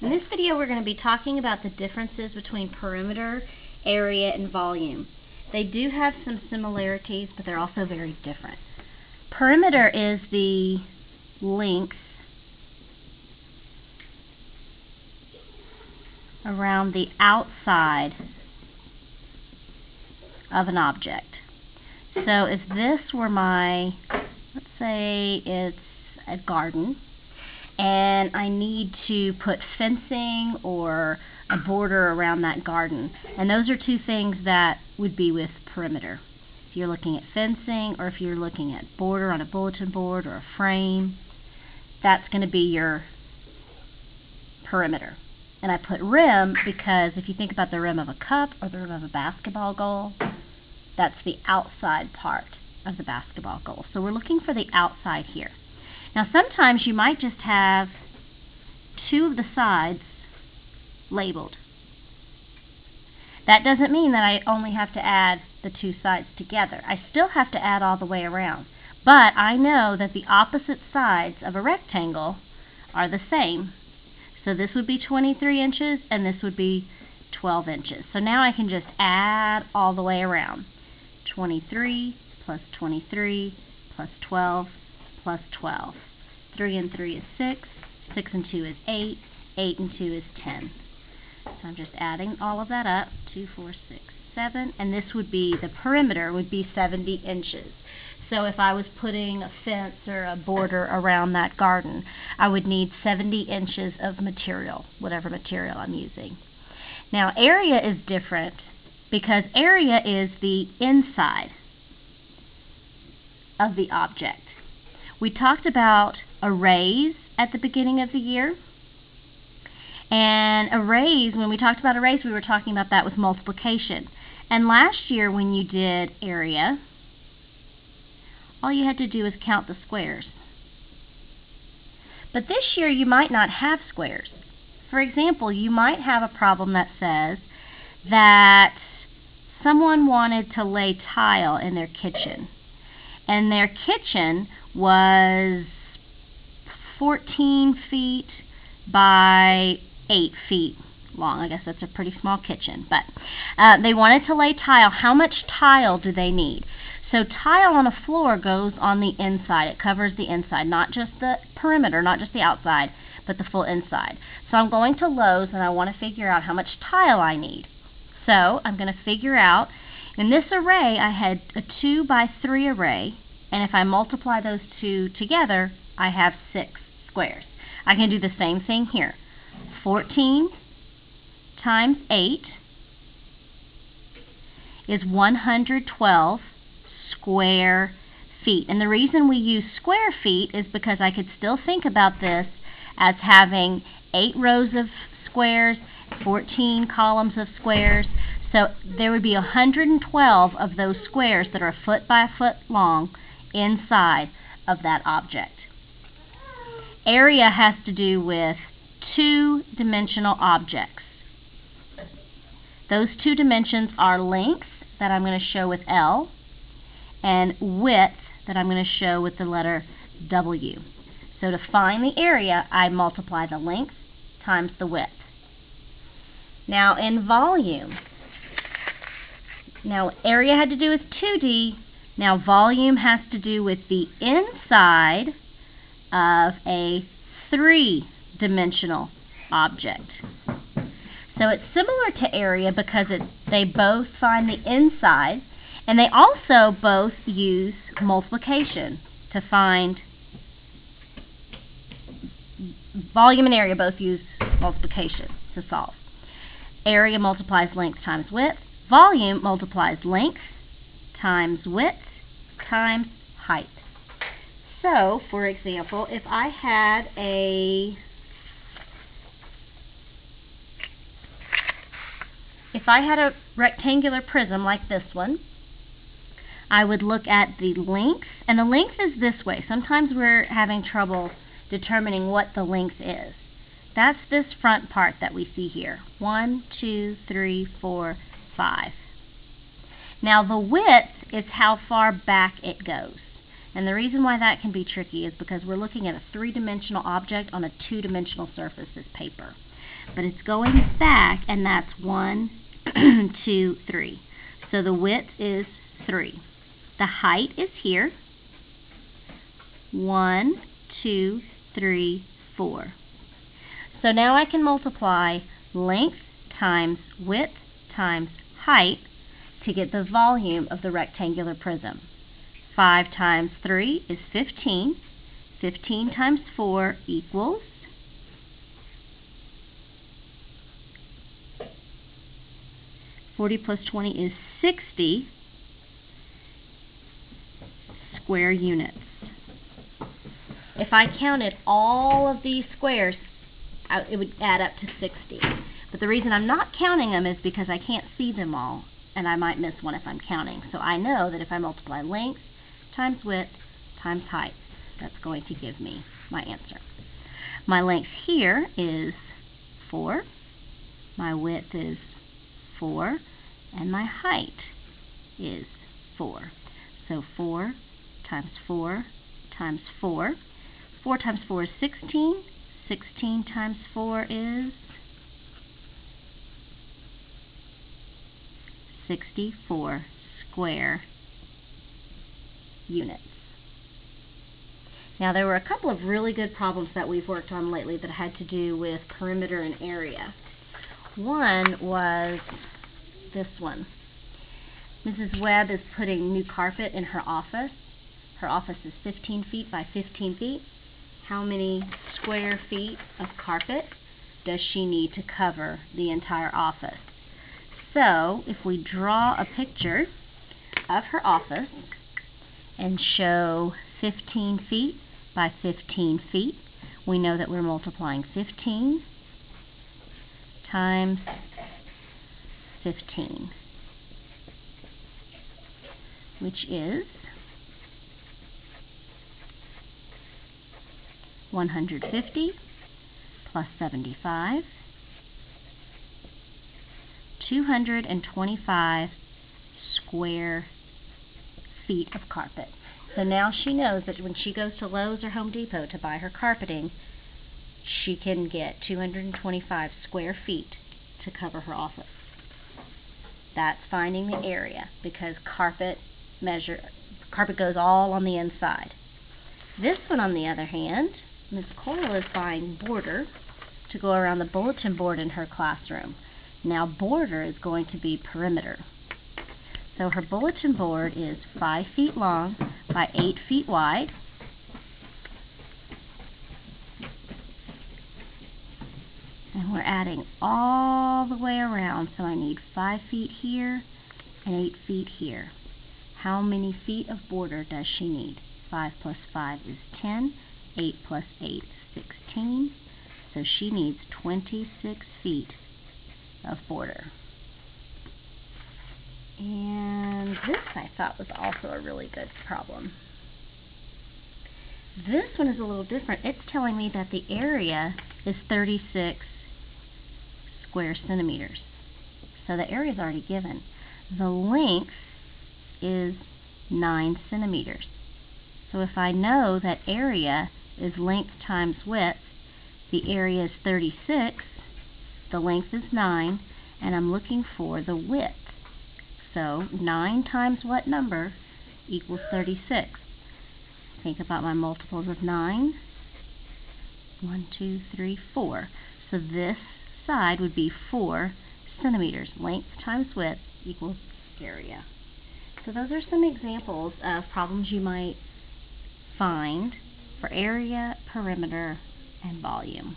In this video we're going to be talking about the differences between perimeter, area, and volume. They do have some similarities, but they're also very different. Perimeter is the length around the outside of an object. So if this were my, let's say it's a garden, and I need to put fencing or a border around that garden. And those are two things that would be with perimeter. If you're looking at fencing, or if you're looking at border on a bulletin board or a frame, that's going to be your perimeter. And I put rim because if you think about the rim of a cup or the rim of a basketball goal, that's the outside part of the basketball goal. So we're looking for the outside here. Now sometimes you might just have two of the sides labeled. That doesn't mean that I only have to add the two sides together. I still have to add all the way around. But I know that the opposite sides of a rectangle are the same. So this would be 23 inches and this would be 12 inches. So now I can just add all the way around. 23 plus 23 plus 12 plus 12. 3 and 3 is 6, 6 and 2 is 8, 8 and 2 is 10. So I'm just adding all of that up, 2, 4, 6, 7, and this would be, the perimeter would be 70 inches. So if I was putting a fence or a border around that garden, I would need 70 inches of material, whatever material I'm using. Now area is different because area is the inside of the object. We talked about arrays at the beginning of the year. And arrays, when we talked about arrays, we were talking about that with multiplication. And last year when you did area, all you had to do was count the squares. But this year you might not have squares. For example, you might have a problem that says that someone wanted to lay tile in their kitchen. And their kitchen was 14 feet by 8 feet long. I guess that's a pretty small kitchen. But they wanted to lay tile. How much tile do they need? So tile on a floor goes on the inside. It covers the inside, not just the perimeter, not just the outside, but the full inside. So I'm going to Lowe's and I want to figure out how much tile I need. So I'm going to figure out, in this array I had a 2 by 3 array, and if I multiply those two together, I have 6 squares. I can do the same thing here. 14 times 8 is 112 square feet. And the reason we use square feet is because I could still think about this as having 8 rows of squares, 14 columns of squares. So there would be 112 of those squares that are a foot by a foot long inside of that object. Area has to do with two-dimensional objects. Those two dimensions are length, that I'm going to show with L, and width, that I'm going to show with the letter W. So to find the area, I multiply the length times the width. Now in volume, now area had to do with 2D, now volume has to do with the inside of a three-dimensional object. So it's similar to area because they both find the inside, and they also both use multiplication to find. Volume and area both use multiplication to solve. Area multiplies length times width. Volume multiplies length times width times height. So, for example, if I had a rectangular prism like this one, I would look at the length, and the length is this way. Sometimes we're having trouble determining what the length is. That's this front part that we see here. 1, 2, 3, 4, 5. Now the width is how far back it goes. And the reason why that can be tricky is because we're looking at a three-dimensional object on a two-dimensional surface, this paper. but it's going back, and that's 1, 2, 3. So the width is 3. The height is here. 1, 2, 3, 4. So now I can multiply length times width times height to get the volume of the rectangular prism. 5 times 3 is 15. 15 times 4 equals 40 plus 20 is 60 square units. If I counted all of these squares, it would add up to 60. But the reason I'm not counting them is because I can't see them all, and I might miss one if I'm counting. So I know that if I multiply length times width times height, that's going to give me my answer. My length here is 4, my width is 4, and my height is 4. So 4 times 4 times 4. 4 times 4 is 16. 16 times 4 is 64 square units. Now there were a couple of really good problems that we've worked on lately that had to do with perimeter and area. One was this one. Mrs. Webb is putting new carpet in her office. Her office is 15 feet by 15 feet. How many square feet of carpet does she need to cover the entire office? So if we draw a picture of her office and show 15 feet by 15 feet, we know that we're multiplying 15 times 15, which is 150 plus 75, 225 square feet of carpet. So now she knows that when she goes to Lowe's or Home Depot to buy her carpeting, she can get 225 square feet to cover her office. That's finding the area, because carpet goes all on the inside. This one, on the other hand, Ms. Coyle is buying border to go around the bulletin board in her classroom. Now border is going to be perimeter. So her bulletin board is 5 feet long by 8 feet wide. And we're adding all the way around, so I need 5 feet here and 8 feet here. How many feet of border does she need? 5 plus 5 is 10. 8 plus 8 is 16. So she needs 26 feet of border. And this I thought was also a really good problem. This one is a little different. It's telling me that the area is 36 square centimeters. So the area is already given. The length is 9 centimeters. So if I know that area is length times width, the area is 36, the length is 9, and I'm looking for the width. So 9 times what number equals 36? Think about my multiples of 9. 1, 2, 3, 4. So this side would be 4 centimeters. Length times width equals area. So those are some examples of problems you might find for area, perimeter, and volume.